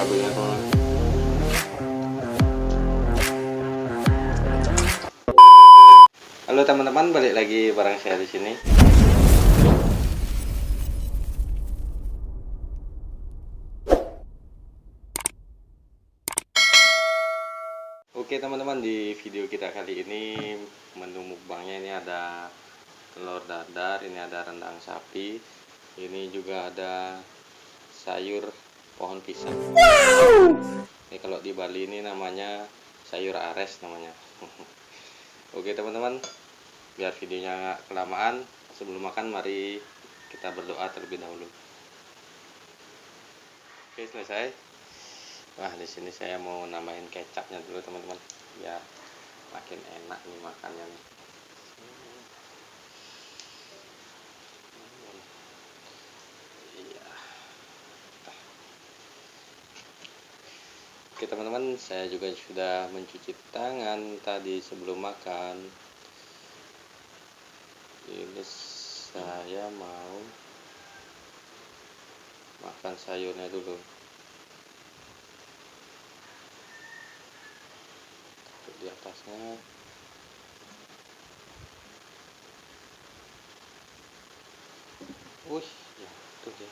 cabenya tuh. Halo teman-teman, balik lagi bareng saya di sini. Oke teman-teman, di video kita kali ini menu mukbangnya ini ada telur dadar, ini ada rendang sapi, ini juga ada sayur pohon pisang. Ini kalau di Bali ini namanya sayur ares namanya. Oke teman-teman, biar videonya nggak kelamaan, sebelum makan mari kita berdoa terlebih dahulu. Oke, selesai. Wah, di sini saya mau nambahin kecapnya dulu teman-teman, biar makin enak nih makannya nih. Iya. Oke teman-teman, saya juga sudah mencuci tangan tadi sebelum makan. Ini saya mau makan sayurnya dulu. Di atasnya. Wih, ya tuh ya.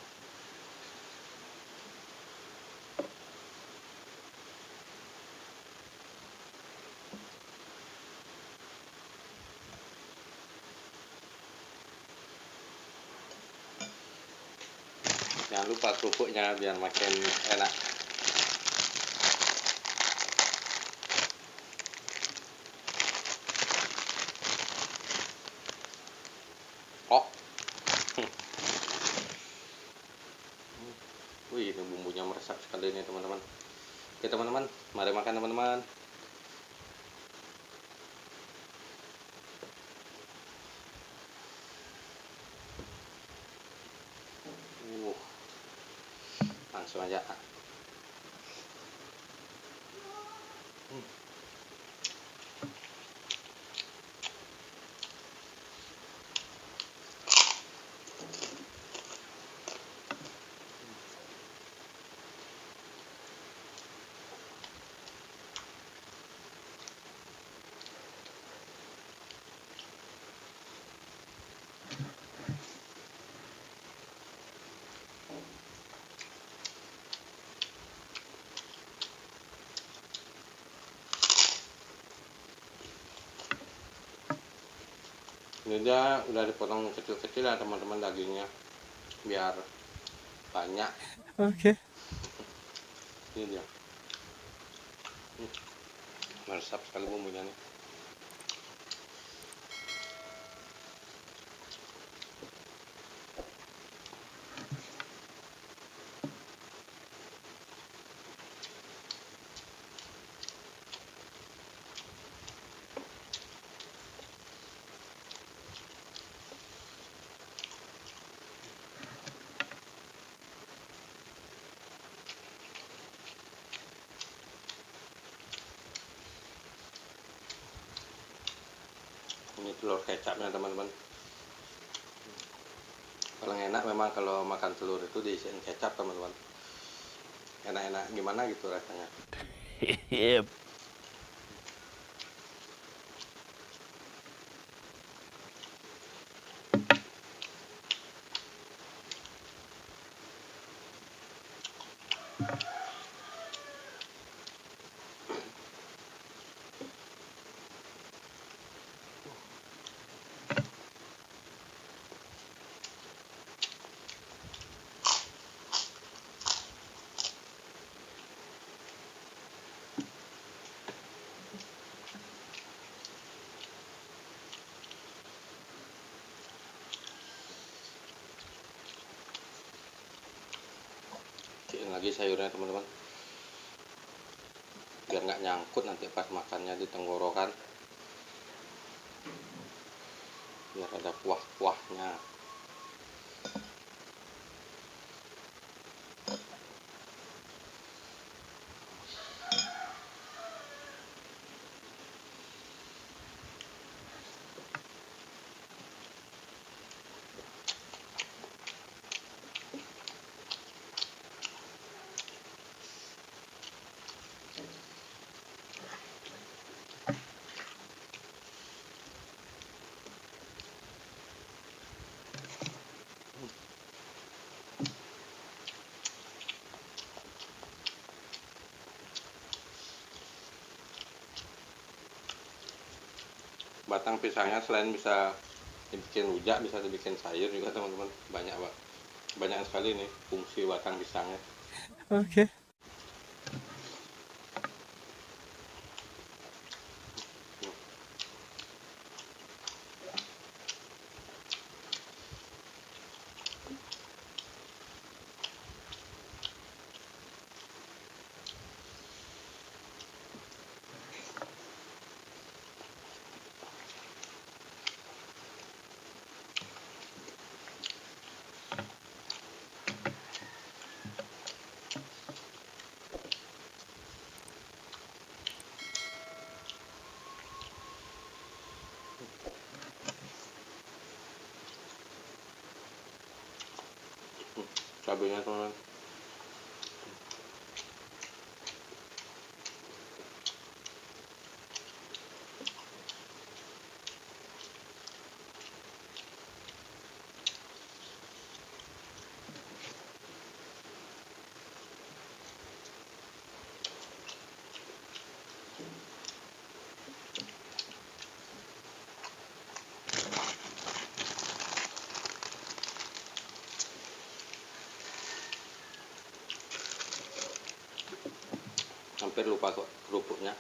Jangan lupa kerupuknya biar makin enak. Oh. Wih, ini bumbunya meresap sekali ini teman-teman. Oke teman-teman, mari makan teman-teman. Langsung aja. Ini dia udah dipotong kecil-kecil ya teman-teman dagingnya, biar banyak. Oke. Ini dia. Meresap sekali bumbunya nih. Ini telur kecapnya teman-teman. Paling enak memang kalau makan telur itu diisiin kecap teman-teman. Enak-enak gimana gitu rasanya. Yep. Kecilin lagi sayurnya teman-teman, biar nggak nyangkut nanti pas makannya di tenggorokan, biar ada kuah-kuahnya. batang pisangnya selain bisa dibikin rujak, bisa dibikin sayur juga teman-teman. Banyak sekali nih fungsi batang pisangnya. Oke. Cabenya teman-teman. Hampir lupa kok kerupuknya.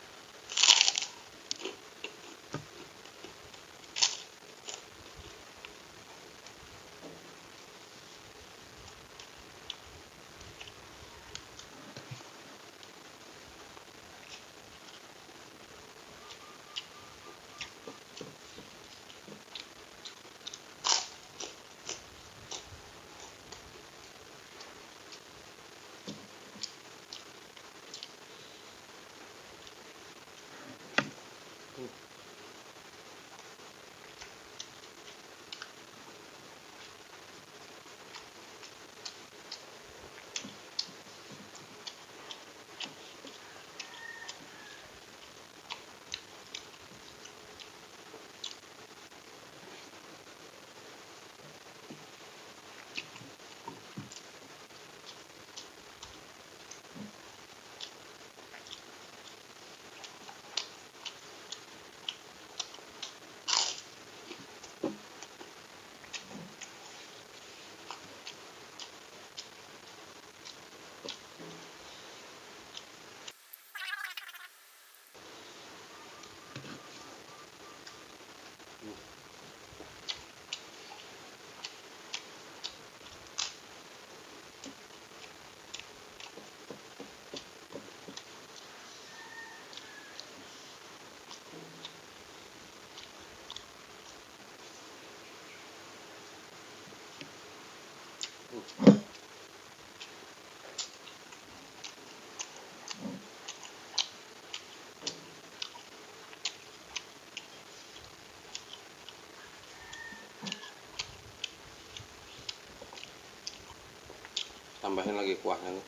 Tambahin lagi kuahnya nih,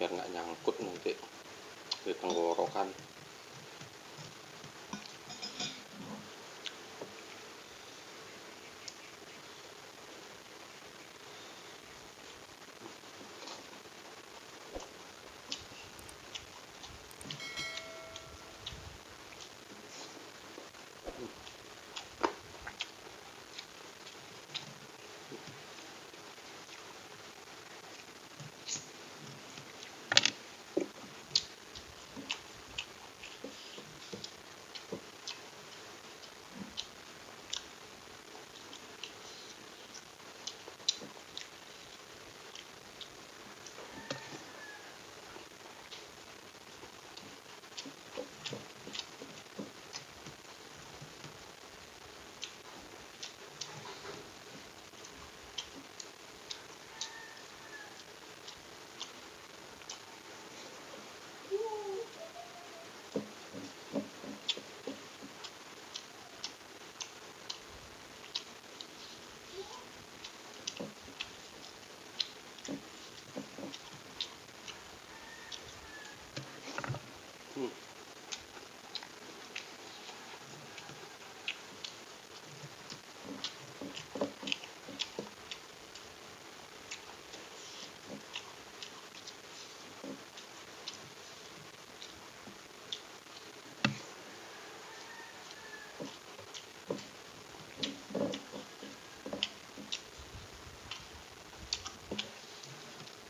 biar nggak nyangkut nanti di tenggorokan.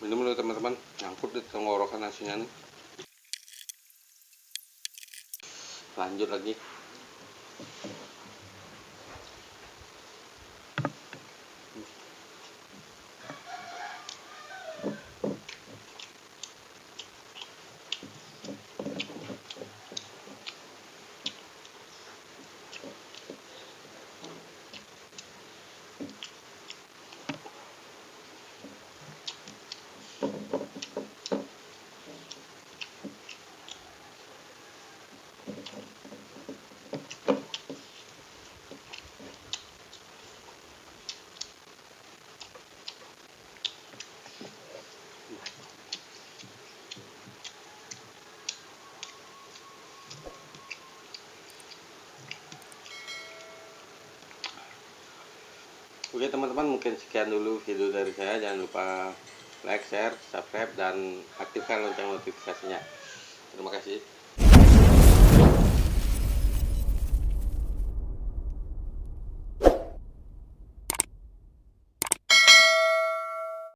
Minum dulu teman-teman, nyangkut di tenggorokan nasinya nih. Lanjut lagi. Oke teman-teman, mungkin sekian dulu video dari saya. Jangan lupa like, share, subscribe, dan aktifkan lonceng notifikasinya. Terima kasih.